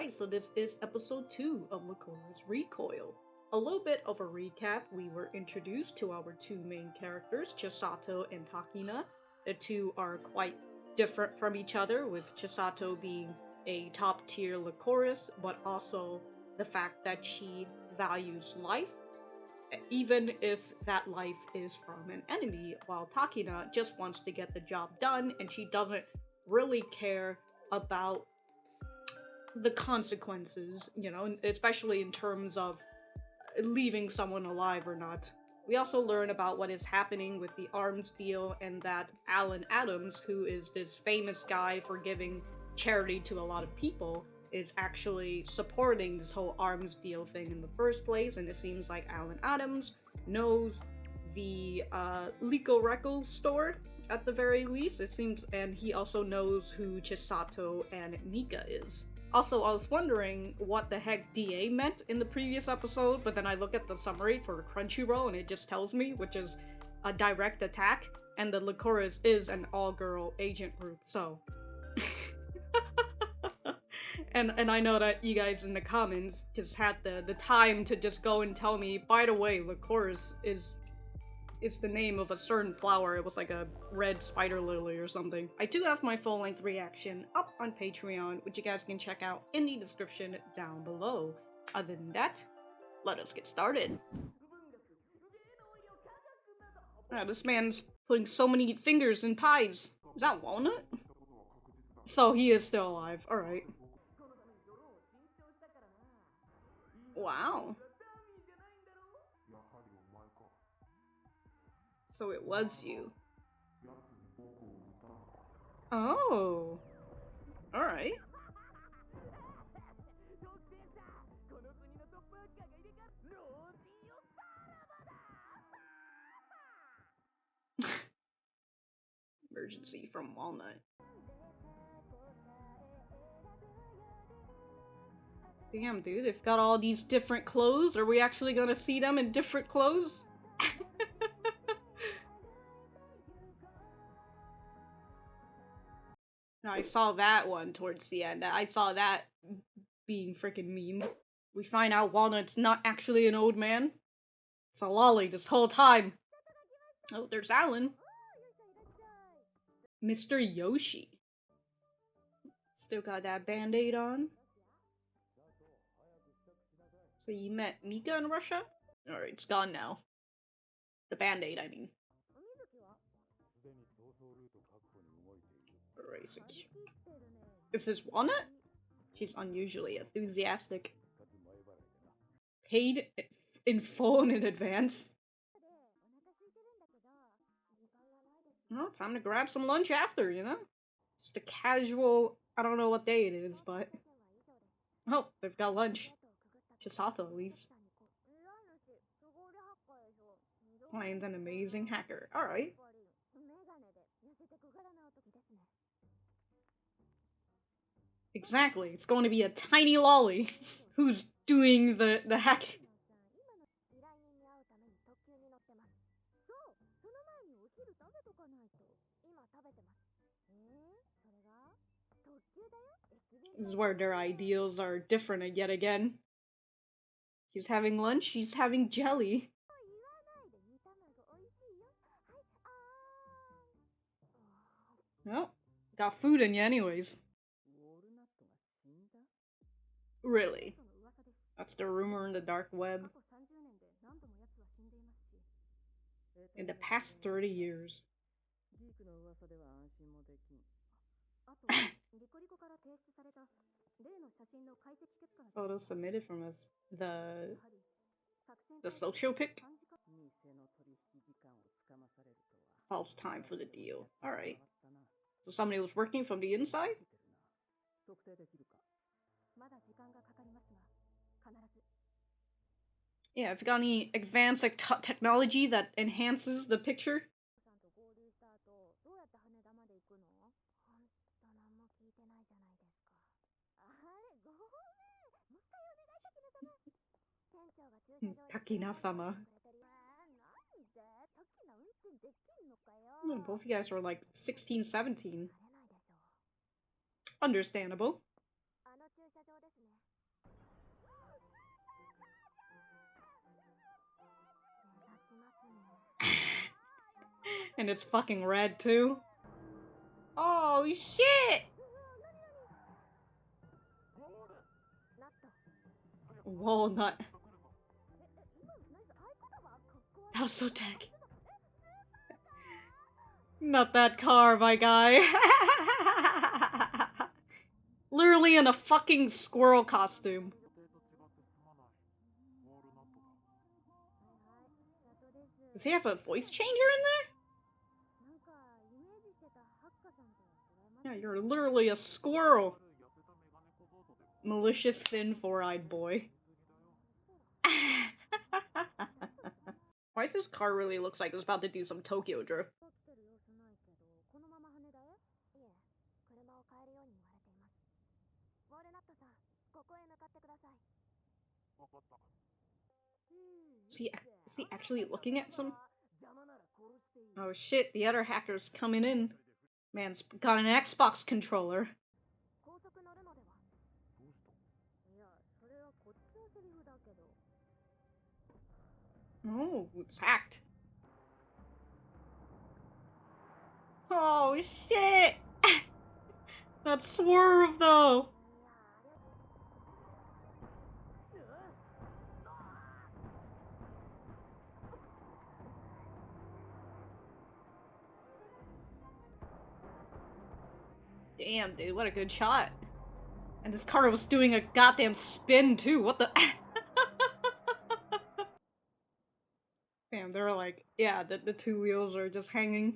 Alright, so this is episode 2 of Lycoris Recoil. A little bit of a recap, we were introduced to our two main characters, Chisato and Takina. The two are quite different from each other, with Chisato being a top-tier Lycoris, but also the fact that she values life, even if that life is from an enemy, while Takina just wants to get the job done, and she doesn't really care about the consequences, you know, especially in terms of leaving someone alive or not. We also learn about what is happening with the arms deal and that Alan Adams, who is this famous guy for giving charity to a lot of people, is actually supporting this whole arms deal thing in the first place, and it seems like Alan Adams knows the LycoReco store at the very least, it seems, and he also knows who Chisato and Nika is. Also, I was wondering what the heck DA meant in the previous episode, but then I look at the summary for Crunchyroll and it just tells me, which is a direct attack, and the Lycoris is an all-girl agent group, so... and I know that you guys in the comments just had the time to just go and tell me, by the way, Lycoris it's the name of a certain flower. It was like a red spider lily or something. I do have my full-length reaction up on Patreon, which you guys can check out in the description down below. Other than that, let us get started. Ah, this man's putting so many fingers in pies. Is that Walnut? So he is still alive. Alright. Wow. So it was you. Oh. Alright. Emergency from Walnut. Damn, dude, they've got all these different clothes. Are we actually gonna see them in different clothes? I saw that one towards the end. I saw that being freaking memed. We find out Walnut's not actually an old man. It's a Loli this whole time. Oh, there's Alan. Mr. Yoshi. Still got that band-aid on. So you met Mika in Russia? Alright, it's gone now. The band-aid, I mean. Alright, so is this Walnut? She's unusually enthusiastic. Paid in full and in advance. Well, time to grab some lunch after, you know? Just a casual, I don't know what day it is, but... Oh, they've got lunch. Chisato, at least. Find an amazing hacker. Alright. Exactly, it's going to be a tiny Loli who's doing the hacking. This is where their ideals are different yet again. She's having lunch, she's having jelly. Well, got food in you anyways. Really? That's the rumor in the dark web. In the past 30 years. Photo submitted from us. The social pic? False time for the deal. Alright. So somebody was working from the inside? Yeah, if you got any advanced like, technology that enhances the picture. Takina-sama. Both of you guys were like 16, 17. Understandable. And it's fucking red too. Oh shit! Walnut. That was so tech. Not that car, my guy. Literally in a fucking squirrel costume. Does he have a voice changer in there? Yeah, you're literally a squirrel. Malicious, thin, four-eyed boy. Why does this car really looks like it's about to do some Tokyo drift? Is he actually looking at some? Oh shit, the other hacker's coming in. Man's got an Xbox controller. Oh, it's hacked. Oh shit! That swerve though! Damn, dude, what a good shot. And this car was doing a goddamn spin too, what the- Damn, they're like, yeah, the two wheels are just hanging.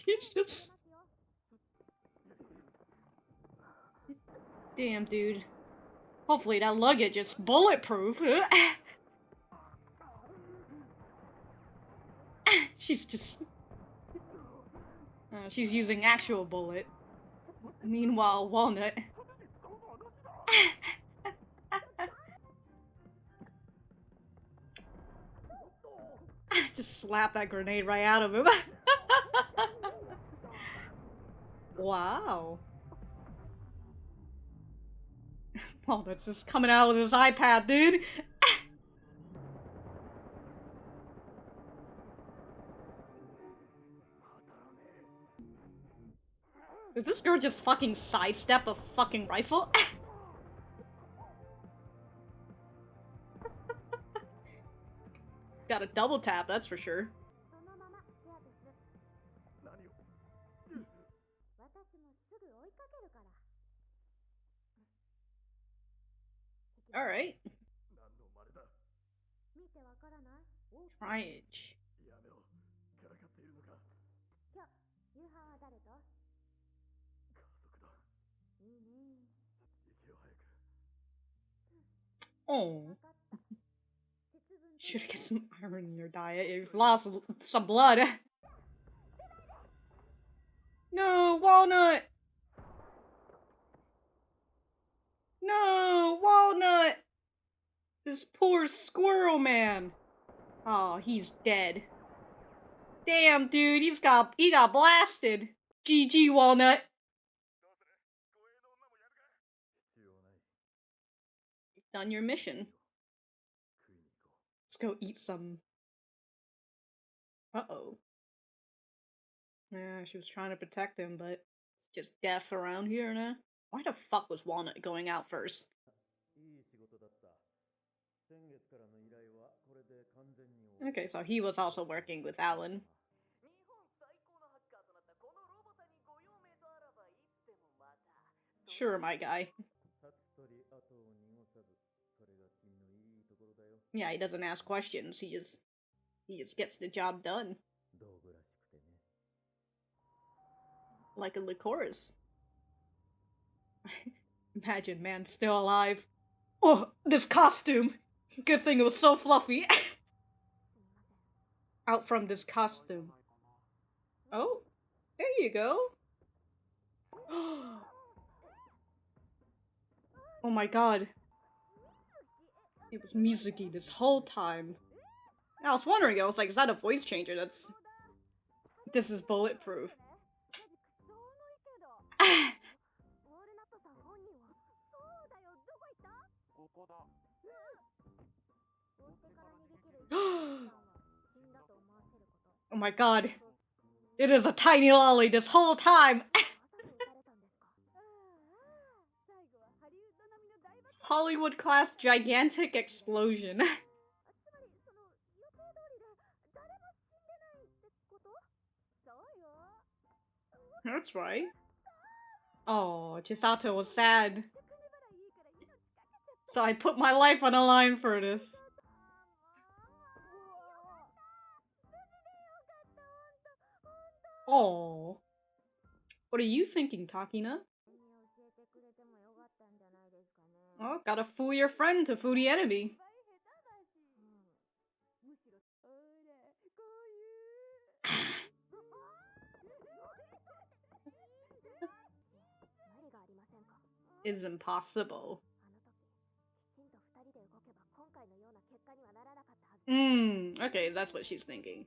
It's just... Damn, dude. Hopefully that luggage is bulletproof. She's just... she's using actual bullet. Meanwhile, Walnut... just slap that grenade right out of him. Wow. Walnut's just coming out with his iPad, dude. Does this girl just fucking sidestep a fucking rifle? Got a double tap, that's for sure. Alright. Triage. Oh. Should get some iron in your diet. You've lost some blood. No, Walnut! No, Walnut! This poor squirrel man. Oh, he's dead. Damn, dude, he got blasted. GG, Walnut. You've done your mission. Let's go eat some. Uh-oh. Yeah, she was trying to protect him, but it's just death around here now. Why the fuck was Walnut going out first? Okay, so he was also working with Alan. Sure, my guy. Yeah, he doesn't ask questions, he just gets the job done. Like a Lycoris. Imagine, man, still alive. Oh, this costume! Good thing it was so fluffy. Out from this costume. Oh, there you go. Oh my god. It was Mizuki this whole time. I was wondering, I was like, is that a voice changer? This is bulletproof. Oh my god. It is a tiny lolly this whole time! Hollywood class gigantic explosion. That's right. Oh, Chisato was sad. So I put my life on the line for this. Oh. What are you thinking, Takina? Oh, gotta fool your friend to fool the enemy. It's impossible. Okay, that's what she's thinking.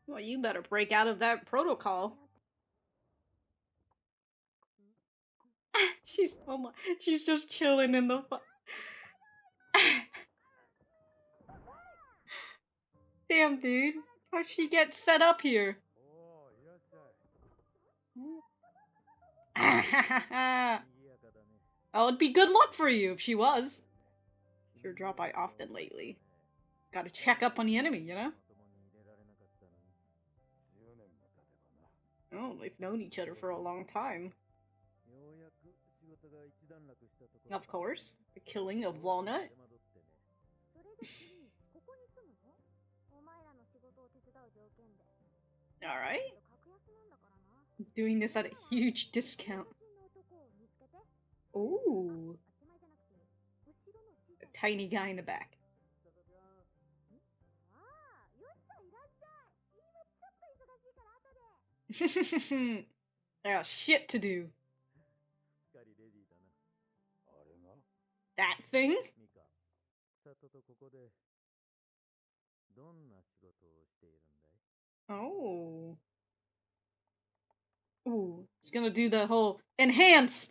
Well, you better break out of that protocol. She's just chilling in the Damn, dude. How'd she get set up here? Oh, it'd be good luck for you if she was. Sure drop by often lately. Gotta check up on the enemy, you know? Oh, they've known each other for a long time. Of course, the killing of Walnut. Alright. Doing this at a huge discount. Ooh. A tiny guy in the back. There's shit to do. That thing? Oh. Ooh, it's gonna do the whole enhance!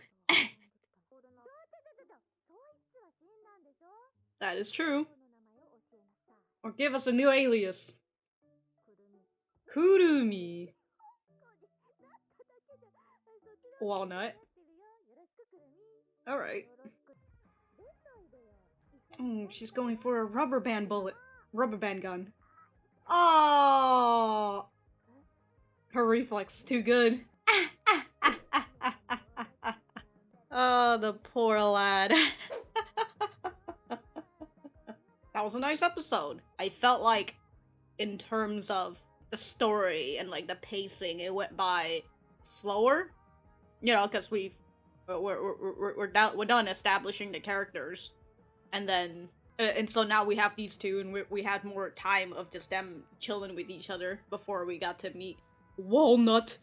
That is true. Or give us a new alias. Kurumi. Walnut. Alright. She's going for a rubber band gun. Oh, her reflex is too good. Oh, the poor lad. That was a nice episode. I felt like, in terms of the story and like the pacing, it went by slower. You know, because we're done establishing the characters, and then and so now we have these two, and we had more time of just them chilling with each other before we got to meet Walnut,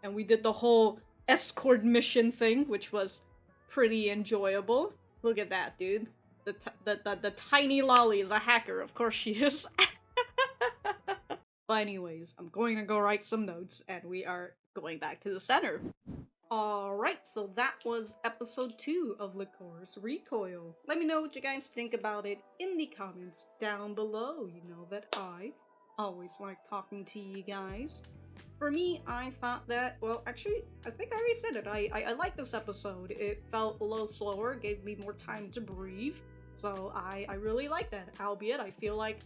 and we did the whole escort mission thing, which was pretty enjoyable. Look at that, dude. The tiny lolly is a hacker. Of course she is. But anyways, I'm going to go write some notes, and we are going back to the center. Alright, so that was episode 2 of Lycoris Recoil. Let me know what you guys think about it in the comments down below. You know that I always like talking to you guys. For me, I thought that, well, actually, I think I already said it. I liked this episode. It felt a little slower, gave me more time to breathe. So I really like that, albeit I feel like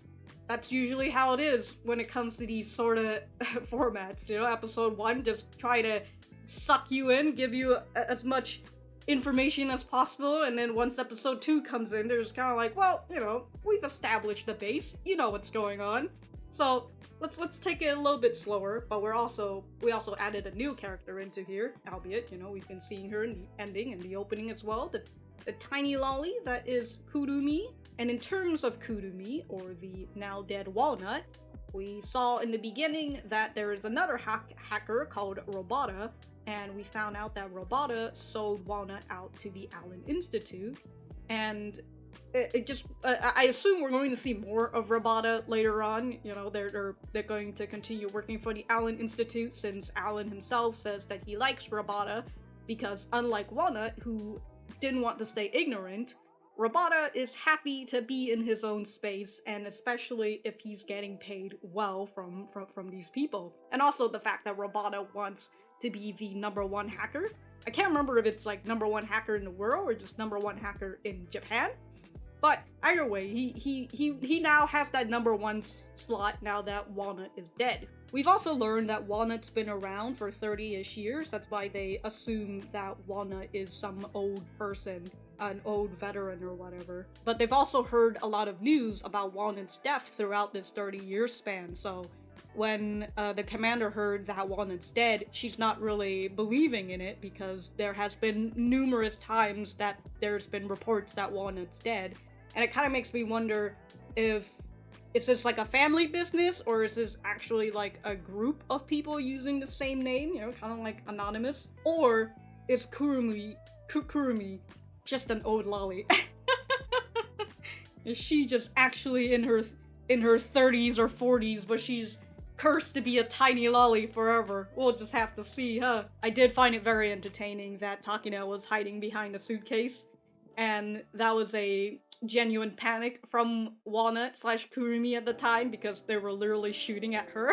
that's usually how it is when it comes to these sort of formats. You know, episode 1, just try to suck you in, give you as much information as possible, and then once episode 2 comes in, they're just kind of like, well, you know, we've established the base, you know what's going on, so let's take it a little bit slower. But we also added a new character into here, albeit, you know, we've been seeing her in the ending and the opening as well, the tiny lolly that is Kurumi. And in terms of Kurumi, or the now dead Walnut, we saw in the beginning that there is another hacker called Robota, and we found out that Robota sold Walnut out to the Allen Institute. And it just I assume we're going to see more of Robota later on. You know, they're going to continue working for the Allen Institute, since Allen himself says that he likes Robota because, unlike Walnut, who didn't want to stay ignorant, Robota is happy to be in his own space, and especially if he's getting paid well from these people. And also the fact that Robota wants to be the #1 hacker. I can't remember if it's like #1 hacker in the world or just #1 hacker in Japan. But either way, he now has that #1 slot now that Walnut is dead. We've also learned that Walnut's been around for 30-ish years. That's why they assume that Walnut is some old person, an old veteran or whatever. But they've also heard a lot of news about Walnut's death throughout this 30-year span, so when the commander heard that Walnut's dead, she's not really believing in it because there has been numerous times that there's been reports that Walnut's dead. And it kind of makes me wonder if, is this like a family business, or is this actually like a group of people using the same name, you know, kind of like anonymous? Or is Kurumi just an old lolly? Is she just actually in her 30s or 40s, but she's cursed to be a tiny lolly forever? We'll just have to see, huh? I did find it very entertaining that Takina was hiding behind a suitcase, and that was a genuine panic from Walnut / Kurumi at the time, because they were literally shooting at her.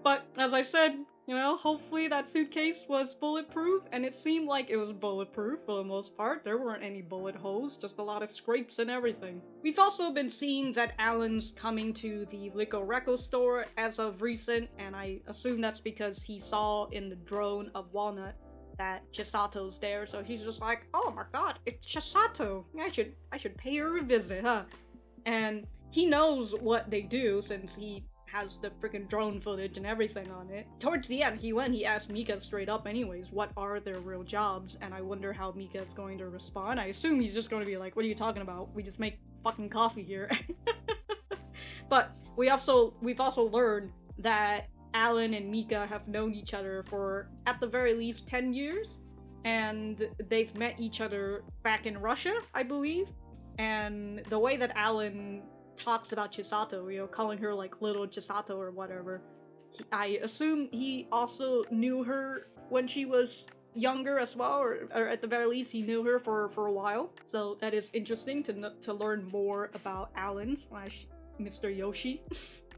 But as I said, you know, hopefully that suitcase was bulletproof, and it seemed like it was bulletproof for the most part. There weren't any bullet holes, just a lot of scrapes and everything. We've also been seeing that Alan's coming to the LycoReco store as of recent, and I assume that's because he saw in the drone of Walnut that Chisato's there, so he's just like, oh my god, it's Chisato! I should pay her a visit, huh? And he knows what they do since he has the freaking drone footage and everything on it. Towards the end, he asked Mika straight up anyways, what are their real jobs? And I wonder how Mika is going to respond. I assume he's just going to be like, what are you talking about? We just make fucking coffee here. But we've also learned that Alan and Mika have known each other for, at the very least, 10 years. And they've met each other back in Russia, I believe. And the way that Alan talks about Chisato, you know, calling her like little Chisato or whatever, I assume he also knew her when she was younger as well, or at the very least he knew her for a while. So that is interesting to learn more about Alan / Mr. Yoshi.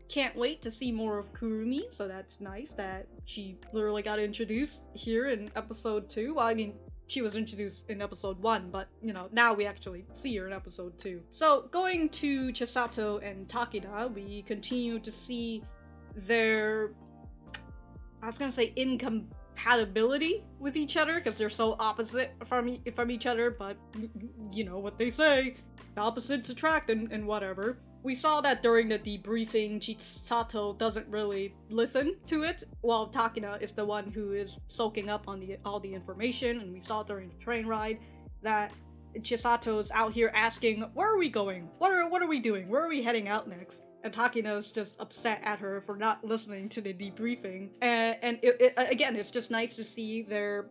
Can't wait to see more of Kurumi, so that's nice that she literally got introduced here in episode 2. Well, I mean, she was introduced in episode 1, but, you know, now we actually see her in episode 2. So, going to Chisato and Takina, we continue to see their, I was gonna say incompatibility with each other, because they're so opposite from each other, but you know what they say, opposites attract and whatever. We saw that during the debriefing, Chisato doesn't really listen to it, while Takina is the one who is soaking up on all the information, and we saw during the train ride that Chisato is out here asking, where are we going? What are we doing? Where are we heading out next? And Takina is just upset at her for not listening to the debriefing. And again, it's just nice to see their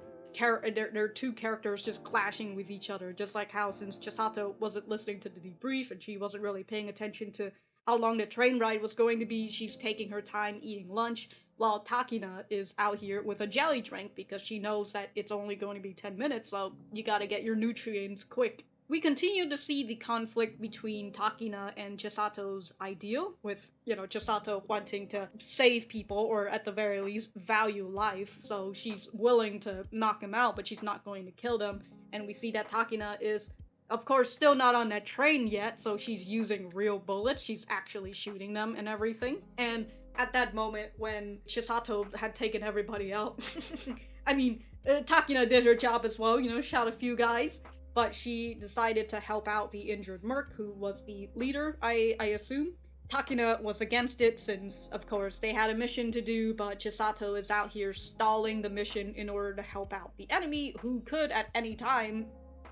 two characters just clashing with each other, just like how, since Chisato wasn't listening to the debrief and she wasn't really paying attention to how long the train ride was going to be, she's taking her time eating lunch, while Takina is out here with a jelly drink because she knows that it's only going to be 10 minutes, so you gotta get your nutrients quick. We continue to see the conflict between Takina and Chisato's ideal, with, you know, Chisato wanting to save people, or at the very least, value life, so she's willing to knock him out, but she's not going to kill them. And we see that Takina is, of course, still not on that train yet, so she's using real bullets, she's actually shooting them and everything. And at that moment, when Chisato had taken everybody out, I mean, Takina did her job as well, you know, shot a few guys. But she decided to help out the injured merc, who was the leader, I assume. Takina was against it since, of course, they had a mission to do, but Chisato is out here stalling the mission in order to help out the enemy, who could at any time,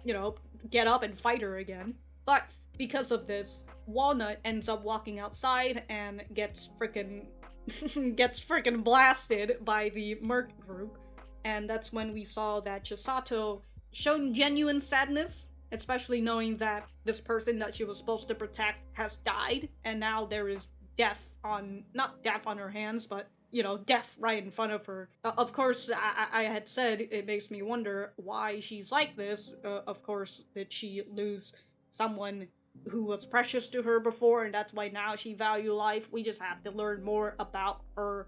you know, get up and fight her again. But because of this, Walnut ends up walking outside and gets frickin' blasted by the merc group. And that's when we saw that Chisato shown genuine sadness especially knowing that this person that she was supposed to protect has died, and now there is not death on her hands, but death right in front of her. Of course, I had said it makes me wonder why she's like this. Of course, did she lose someone who was precious to her before, and that's why now she value life? We just have to learn more about her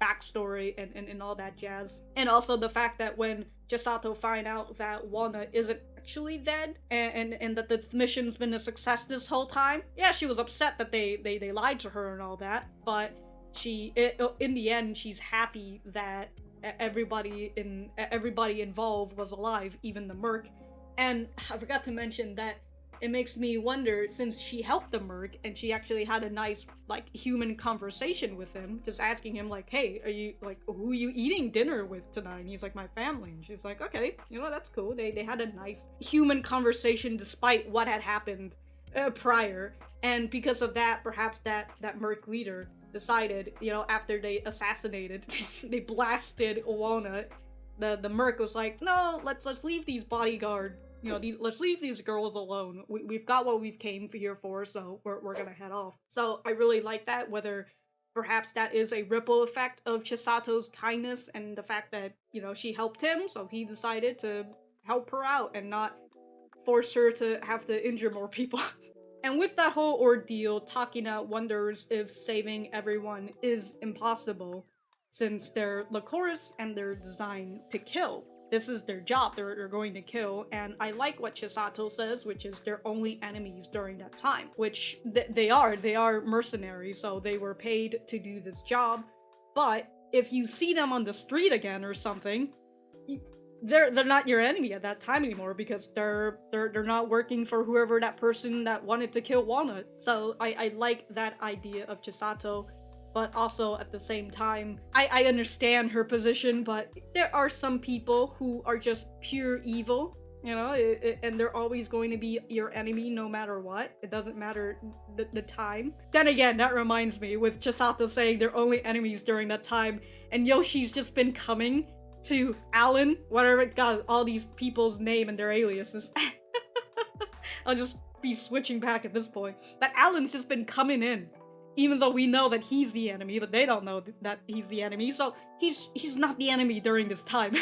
backstory and all that jazz. And also the fact that when Chisato find out that Walnut isn't actually dead, and that the mission's been a success this whole time, yeah, she was upset that they lied to her and all that, but in the end, she's happy that everybody involved was alive, even the merc. And I forgot to mention that it makes me wonder, since she helped the merc and she actually had a nice human conversation with him, just asking him hey, are you who are you eating dinner with tonight? And he's like, my family. And she's like, okay, that's cool. They had a nice human conversation despite what had happened prior. And because of that, perhaps that merc leader decided, after they assassinated they blasted Walnut, the merc was like, no, let's leave these bodyguard, let's leave these girls alone. We've got what we've came here for, so we're gonna head off. So I really like that, whether perhaps that is a ripple effect of Chisato's kindness and the fact that, she helped him, so he decided to help her out and not force her to have to injure more people. And with that whole ordeal, Takina wonders if saving everyone is impossible, since they're Lycoris and they're designed to kill. This is their job, they're going to kill, and I like what Chisato says, which is they're only enemies during that time, which they are mercenaries, so they were paid to do this job, but if you see them on the street again or something, they're not your enemy at that time anymore, because they're not working for whoever that person that wanted to kill Walnut. So I like that idea of Chisato, but also at the same time, I understand her position, but there are some people who are just pure evil, and they're always going to be your enemy no matter what. It doesn't matter the time. Then again, that reminds me, with Chisato saying they're only enemies during that time, and Yoshi's just been coming to Alan, whatever, got all these people's name and their aliases. I'll just be switching back at this point. But Alan's just been coming in, even though we know that he's the enemy, but they don't know that he's the enemy, so he's not the enemy during this time.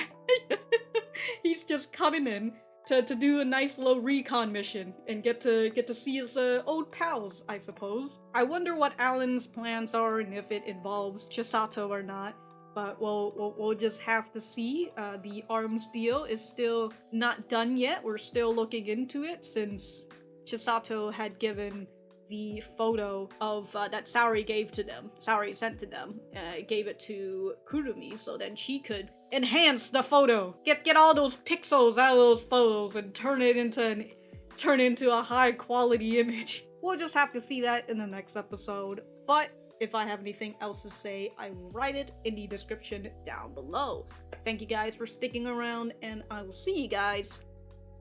He's just coming in to do a nice little recon mission and get to see his old pals, I suppose. I wonder what Alan's plans are and if it involves Chisato or not. But we'll just have to see. The arms deal is still not done yet. We're still looking into it, since Chisato had given the photo of that Saori sent to them, gave it to Kurumi, so then she could enhance the photo, get all those pixels out of those photos and turn it into a high quality image. We'll just have to see that in the next episode. But if I have anything else to say, I will write it in the description down below. Thank you guys for sticking around, and I will see you guys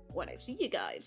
when I see you guys.